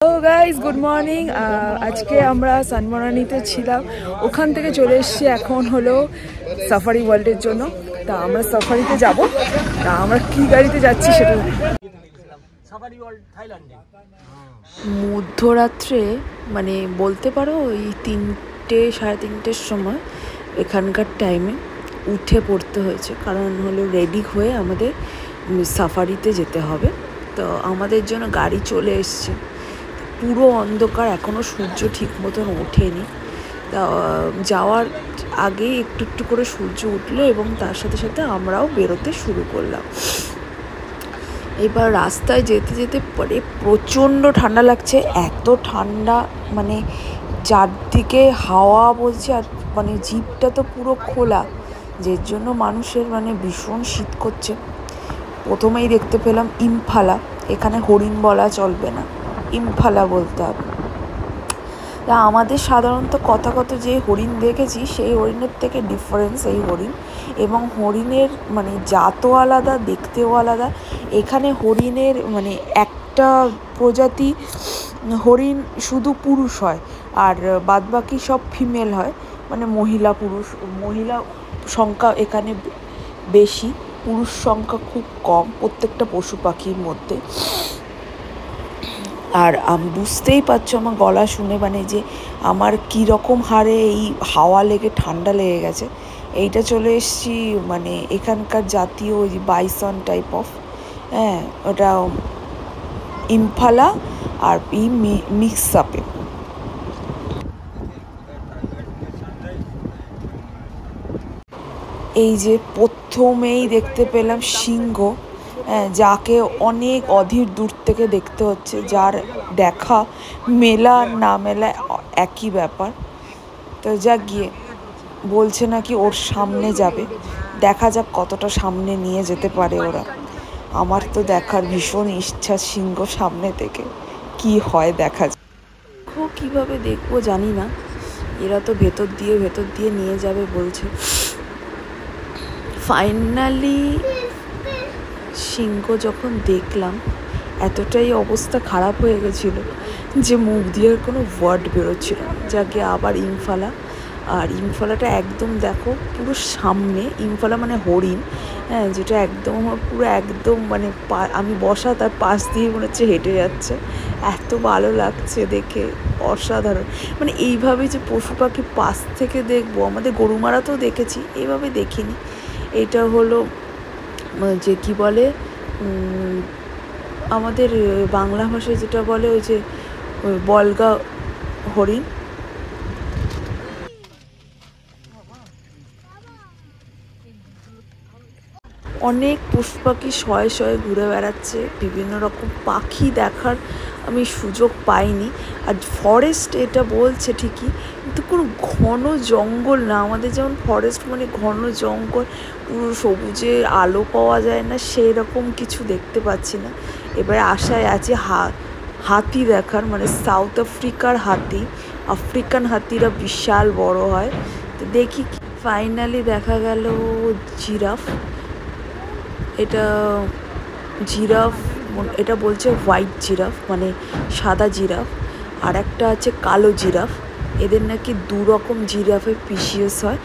Hello guys, good morning. আজকে আমরা সানমরানিতে ছিলাম, ওখান থেকে চলে এসেছি এখন হলো সাফারি ওয়ার্ল্ডের জন্য। তা আমরা সাফারিতে যাব, তা আমরা কি গাড়িতে যাচ্ছি সেটা মধ্যরাত্রে মানে বলতে পারো ওই 3টে সাড়ে 3টের সময় এখানকার টাইমে উঠে পড়তে হয়েছে, কারণ হলো রেডি হয়ে আমাদের সাফারিতে যেতে হবে। তো আমাদের জন্য গাড়ি চলে এসছে, পুরো অন্ধকার, এখনও সূর্য ঠিক মতন ওঠেনি। তা যাওয়ার আগে একটু একটু করে সূর্য উঠলো এবং তার সাথে সাথে আমরাও বেরোতে শুরু করলাম। এবার রাস্তায় যেতে যেতে পরে প্রচণ্ড ঠান্ডা লাগছে, এত ঠান্ডা মানে চারদিকে হাওয়া বলছে, আর মানে জিপটা তো পুরো খোলা, যার জন্য মানুষের মানে ভীষণ শীত করছে। প্রথমেই দেখতে পেলাম ইম্ফালা, এখানে হরিণ বলা চলবে না, ইম্ফালা বলতে হবে। তা আমাদের সাধারণত কথা যে হরিণ দেখেছি সেই হরিণের থেকে ডিফারেন্স এই হরিণ, এবং হরিণের মানে জাতও আলাদা, দেখতেও আলাদা। এখানে হরিণের মানে একটা প্রজাতি হরিণ শুধু পুরুষ হয়, আর বাদবাকি সব ফিমেল হয়, মানে মহিলা পুরুষ, মহিলা সংখ্যা এখানে বেশি, পুরুষ সংখ্যা খুব কম প্রত্যেকটা পশু পাখির মধ্যে। আর বুঝতেই পারছো আমার গলা শুনে মানে যে আমার কীরকম হারে এই হাওয়া লেগে ঠান্ডা লেগে গেছে। এইটা চলে এসেছি মানে এখানকার জাতীয় ওই বাইসন টাইপ অফ, হ্যাঁ ওটা ইম্ফালা আর মিক্স আপে। এই যে প্রথমেই দেখতে পেলাম সিংহ, যাকে অনেক অধীর দূর থেকে দেখতে হচ্ছে, যার দেখা মেলা না মেলা একই ব্যাপার। তো যা গিয়ে বলছে নাকি ওর সামনে যাবে, দেখা যাক কতটা সামনে নিয়ে যেতে পারে ওরা। আমার তো দেখার ভীষণ ইচ্ছা সিংহ সামনে থেকে, কি হয় দেখা যাক। কীভাবে দেখবো জানি না, এরা তো ভেতর দিয়ে নিয়ে যাবে বলছে। ফাইনালি সিংহ যখন দেখলাম, এতটাই অবস্থা খারাপ হয়ে গেছিলো যে মুখ দিয়ে কোনো ওয়ার্ড বেরোচ্ছিল না। যাকে আবার ইম্ফালা, আর ইম্ফালাটা একদম দেখো পুরো সামনে, ইম্ফালা মানে হরিণ, হ্যাঁ, যেটা একদম আমার পুরো একদম মানে আমি বসা তার পাশ দিয়ে মনে হচ্ছে হেঁটে যাচ্ছে, এত ভালো লাগছে দেখে, অসাধারণ। মানে এইভাবে যে পশু পাখি পাশ থেকে দেখবো, আমাদের গরুমারাতেও দেখেছি, এইভাবে দেখিনি। এটা হলো যে কি বলে আমাদের বাংলা ভাষায় যেটা বলে ওই যে বলগা হরিণ। অনেক পশু পাখি শয়ে শয়ে ঘুরে বেড়াচ্ছে, বিভিন্ন রকম পাখি দেখার আমি সুযোগ পাইনি। আর ফরেস্ট এটা বলছে ঠিকই, কিন্তু কোনো ঘন জঙ্গল না, আমাদের যেমন ফরেস্ট মানে ঘন জঙ্গল, পুরো সবুজে আলো পাওয়া যায় না, সেই রকম কিছু দেখতে পাচ্ছি না। এবারে আশায় আছে হাতি দেখার, মানে সাউথ আফ্রিকার হাতি, আফ্রিকান হাতিরা বিশাল বড় হয়। তো দেখি। ফাইনালি দেখা গেল জিরাফ। এটা জিরাফ, এটা বলছে হোয়াইট জিরাফ মানে সাদা জিরাফ, আর একটা আছে কালো জিরাফ। এদের নাকি দুরকম জিরাফের পিসিএস হয়,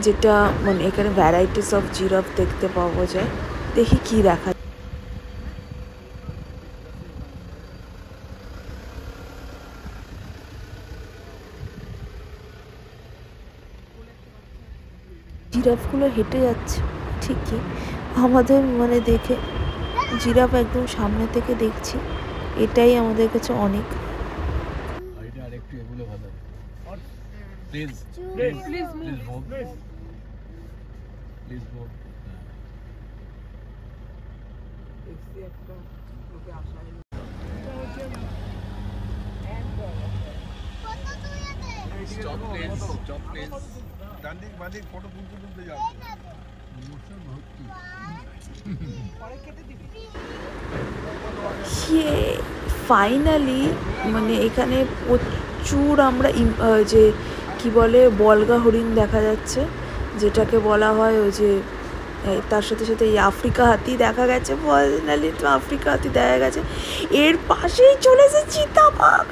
যেটা মানে এখানে ভ্যারাইটিস অফ জিরাফ দেখতে পাওয়া যায়। দেখি কি দেখা। জিরাফগুলো হেঁটে যাচ্ছে ঠিকই, আমাদের মানে দেখে জিরাফ একদম সামনে থেকে দেখছি, এটাই আমাদের কাছে অনেক। ফাইনালি মানে এখানে প্রচুর আমরা যে কি বলে বলগা হরিণ দেখা যাচ্ছে, যেটাকে বলা হয় ওই যে তার সাথে সাথে এই আফ্রিকা হাতি দেখা গেছে, ফাইনালি তো আফ্রিকা হাতি দেখা গেছে। এর পাশেই চলেছে চিতাবাঘ,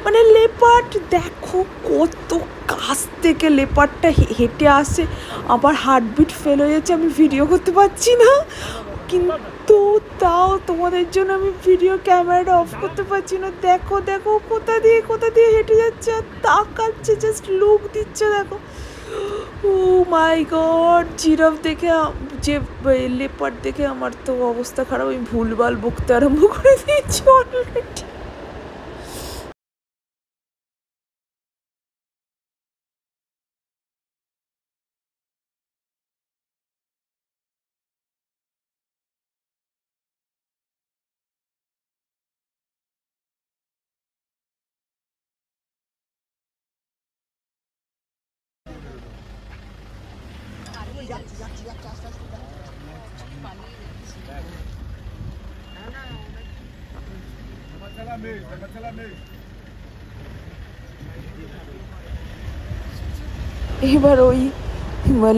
মানে লেপার্ড। দেখো কত কাছ থেকে লেপার্ডটা হেঁটে আসছে, আবার হার্টবিট ফেল হয়ে যাচ্ছে, আমি ভিডিও করতে পারছি না, কিন্তু তাও তোমাদের জন্য আমি ভিডিও ক্যামেরাটা অফ করতে পারছি না। দেখো দেখো কোথা দিয়ে হেঁটে যাচ্ছে আর তাকাচ্ছে, জাস্ট লুক দিচ্ছে। দেখো, ও মাই গড, জিরাফ দেখে যে লেপার্ড দেখে আমার তো অবস্থা খারাপ, আমি ভুলভাল বকতে আরম্ভ করে দিয়েছি অলরেডি। এবার ওই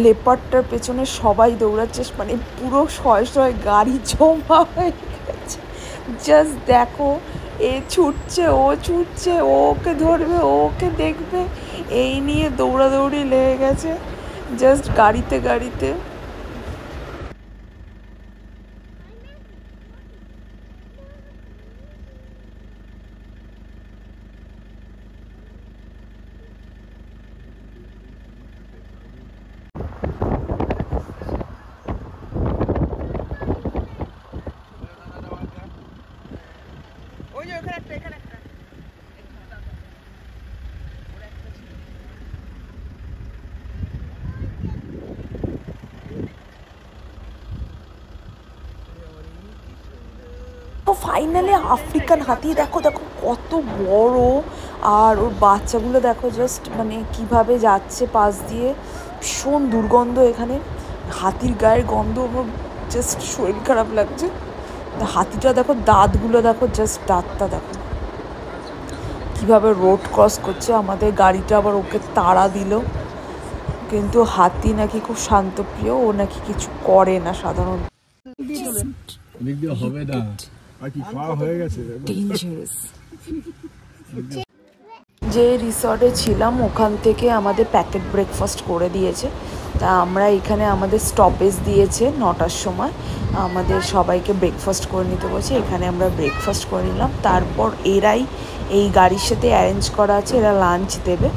লেপার্ডটার পেছনে সবাই দৌড়াচ্ছে, মানে পুরো শয়ে শয়ে গাড়ি জমা হয়ে গেছে। জাস্ট দেখো, এ ছুটছে, ও ছুটছে, ও ওকে ধরবে, ও ওকে দেখবে, এই নিয়ে দৌড়াদৌড়ি লেগে গেছে জাস্ট গাড়িতে গাড়িতে। তো ফাইনালি আফ্রিকান হাতি দেখো, দেখো কত বড়, আর ওর বাচ্চাগুলো দেখো জাস্ট মানে কিভাবে যাচ্ছে পাশ দিয়ে। ভীষণ দুর্গন্ধ এখানে, হাতির গায়ের গন্ধ, আমার জাস্ট শরীর খারাপ লাগছে। হাতিটা দেখো, দাঁতগুলো দেখো, জাস্ট দাঁতটা দেখো কিভাবে রোড ক্রস করছে। আমাদের গাড়িটা আবার ওকে তাড়া দিল, কিন্তু হাতি নাকি খুব শান্তপ্রিয়, ও নাকি কিছু করে না সাধারণত। হবে না, যে রিসর্টে ছিলাম ওখান থেকে আমাদের প্যাকেট ব্রেকফাস্ট করে দিয়েছে। তা আমরা এখানে আমাদের স্টপেজ দিয়েছে 9টার সময়, আমাদের সবাইকে ব্রেকফাস্ট করে নিতে বলছে। এখানে আমরা ব্রেকফাস্ট করে নিলাম, তারপর এরাই এই গাড়ির সাথে অ্যারেঞ্জ করা আছে, এরা লাঞ্চ দেবে।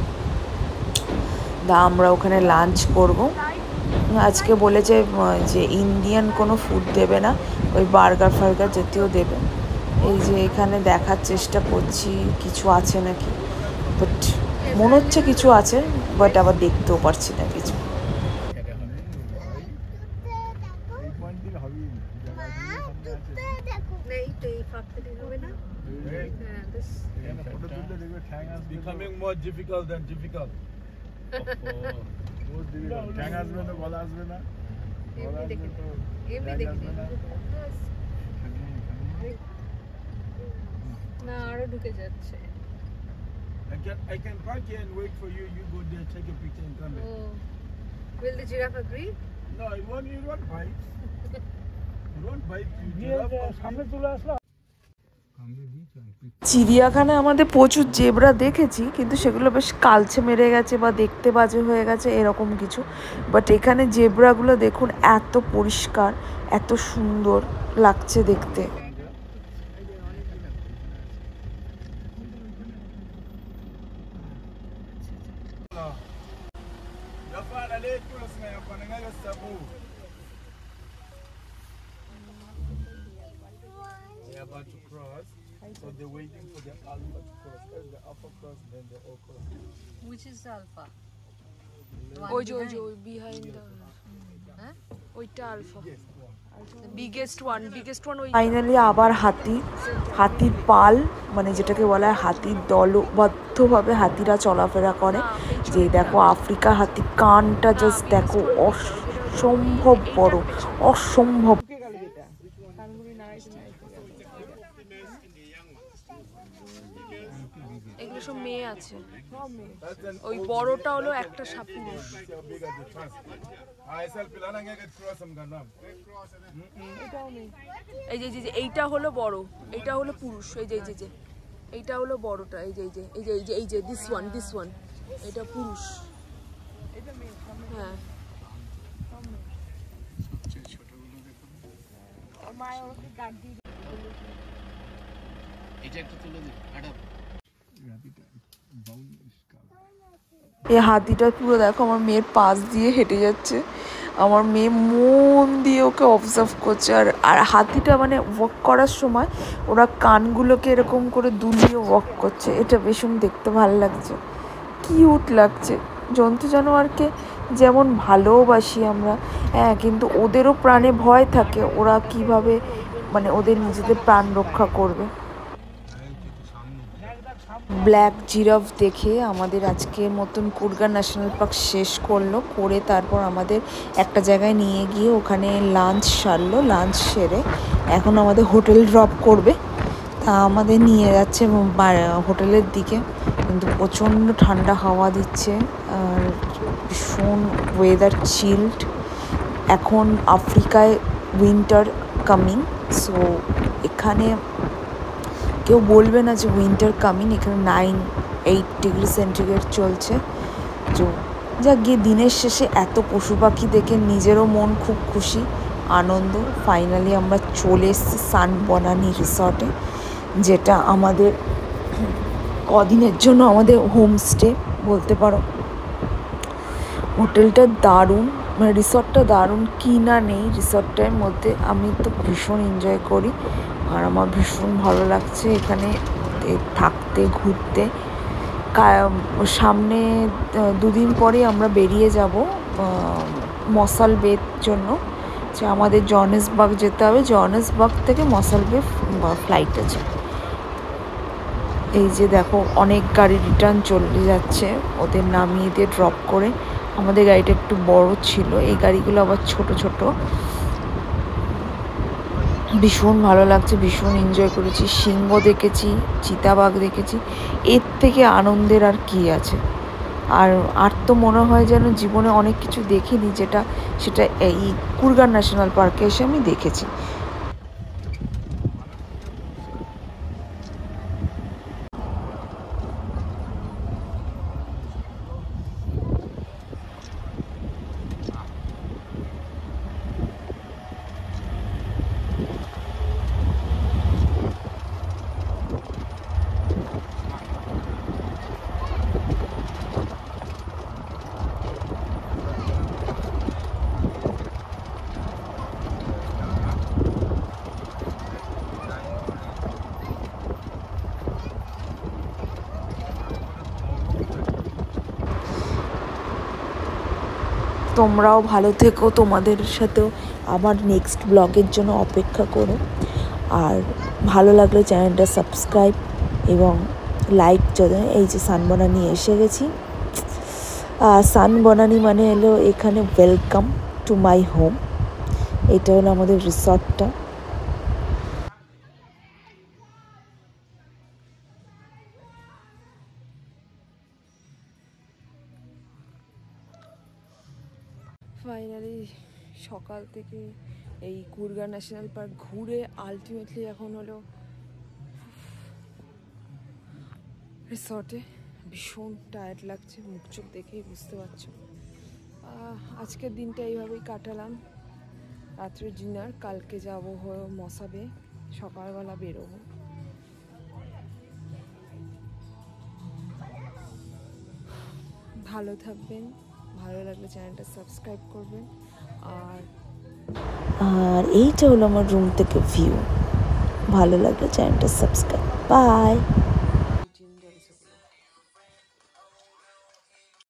তা আমরা ওখানে লাঞ্চ করব। আজকে বলেছে যে ইন্ডিয়ান কোনো ফুড দেবে না, ওই বার্গার ফার্গার জাতীয় দেবে। এই যে এখানে দেখার চেষ্টা করছি কিছু আছে নাকি, বাট মনে হচ্ছে কিছু আছে, বাট আবার দেখতেও পারছি না কিছু। Becoming more difficult than difficult. ঠ্যাং আসবে না, গলা আসবে না, না আরো ঢুকে যাচ্ছে। I can park here and wait for you. You go there, take a picture and come back. Oh. Will the giraffe agree? No, it won't bite. It won't bite you. সামনে চলে আসলো। চিড়িয়াখানায় আমাদের প্রচুর জেব্রা দেখেছি, কিন্তু সেগুলো বেশ কালচে মেরে গেছে বা দেখতে বাজে হয়ে গেছে এরকম কিছু। বাট এখানে জেব্রাগুলো দেখুন, এত পরিষ্কার, এত সুন্দর লাগছে দেখতে। About to cross, so they're waiting for the alpha to cross. As the alpha cross, then they all cross. Which is the alpha? ওই যে বিহাইন্ড দ্য, হ্যাঁ ওইটা আলফা, বিগেস্ট ওয়ান। ফাইনালি আবার হাতির পাল, মানে যেটাকে বলা হয় হাতির দলবদ্ধভাবে হাতিরা চলাফেরা করে। যে দেখো আফ্রিকার হাতি, কানটা জাস্ট দেখো, অসম্ভব বড়, অসম্ভব। এগুলো এগুলো সব মেয়ে আছে। That's an ওই old বড়টা হলো that's একটা সাপুরুষ। See how big are the trans. I sell pilana get cross some ganam. এই যে যে এইটা হলো বড়, এইটা হলো পুরুষ। এই যে যে এইটা হলো বড়টা। এই যে এই যে দিস ওয়ান এটা পুরুষ। হ্যাঁ এই হাতিটা পুরো দেখো আমার মেয়ের পাশ দিয়ে হেঁটে যাচ্ছে। আমার মেয়ে মন দিয়ে ওকে অবজার্ভ করছে। আর হাতিটা মানে ওয়াক করার সময় ওরা কানগুলোকে এরকম করে দুলিয়ে ওয়াক করছে। এটা ভীষণ দেখতে ভালো লাগছে, কিউট লাগছে। জন্তু জানোয়ারকে যেমন ভালোবাসি আমরা, হ্যাঁ, কিন্তু ওদেরও প্রাণে ভয় থাকে। ওরা কিভাবে মানে ওদের নিজেদের প্রাণ রক্ষা করবে। ব্ল্যাক জিরাফ দেখে আমাদের আজকের মতন কুরগা ন্যাশনাল পার্ক শেষ করে তারপর আমাদের একটা জায়গায় নিয়ে গিয়ে ওখানে লাঞ্চ সারলো। লাঞ্চ সেরে এখন আমাদের হোটেল ড্রপ করবে। তা আমাদের নিয়ে যাচ্ছে হোটেলের দিকে, কিন্তু প্রচণ্ড ঠান্ডা হাওয়া দিচ্ছে আর ভীষণ ওয়েদার চিল্ড। এখন আফ্রিকায় উইন্টার কামিং, সো এখানে কেউ বলবে না যে উইন্টার কামিং। এখানে 9-8 ডিগ্রি সেন্টিগ্রেড চলছে। তো যা গিয়ে দিনের শেষে এত পশু পাখি দেখে নিজেরও মন খুব খুশি, আনন্দ। ফাইনালি আমরা চলে এসেছি সান বনানি রিসর্টে, যেটা আমাদের কদিনের জন্য আমাদের হোমস্টে বলতে পারো। হোটেলটা দারুণ, মানে রিসর্টটা দারুণ, কি না নেই রিসর্টের মধ্যে। আমি তো ভীষণ এনজয় করি আর আমার ভীষণ ভালো লাগছে এখানে থাকতে, ঘুরতে। সামনে 2 দিন পরে আমরা বেরিয়ে যাব মশাল বের জন্য। যে আমাদের জোহানেসবার্গ যেতে হবে, জোহানেসবার্গ থেকে মশাল বে ফ্লাইট আছে। এই যে দেখো অনেক গাড়ি রিটার্ন চলে যাচ্ছে, ওদের নামিয়ে দিয়ে ড্রপ করে। আমাদের গাড়িটা একটু বড় ছিল, এই গাড়িগুলো আবার ছোট ছোট। ভীষণ ভালো লাগছে, ভীষণ এনজয় করেছি। সিংহ দেখেছি, চিতাবাঘ দেখেছি, এর থেকে আনন্দের আর কি আছে। আর তো মনে হয় যেন জীবনে অনেক কিছু দেখিনি, সেটা এই কুরগা ন্যাশনাল পার্কে এসে আমি দেখেছি। তোমরাও ভালো থেকো, তোমাদের সাথেও আবার নেক্সট ব্লগের জন্য অপেক্ষা করো। আর ভালো লাগলে চ্যানেলটা সাবস্ক্রাইব এবং লাইক। এই যে সান বনানি এসে গেছি। সান বনানি মানে হলো এখানে ওয়েলকাম টু মাই হোম। এটা হলো আমাদের রিসর্টটা। ফাইনালি সকাল থেকে এই কুরগা ন্যাশনাল পার্ক ঘুরে আলটিমেটলি এখন হলো রিসর্টে। ভীষণ টায়ার্ড লাগছে, মুখ চোখ দেখেই বুঝতে পারছো। আজকের দিনটা এইভাবেই কাটালাম। রাত্রে ডিনার, কালকে যাবো মশাবে, সকালবেলা বেরোবো। ভালো থাকবেন, ভালো লাগলে চ্যানেলটা সাবস্ক্রাইব করবেন। আর এইটা হলো আমার রুম থেকে ভিউ। ভালো লাগলে চ্যানেলটা সাবস্ক্রাইব। বাই।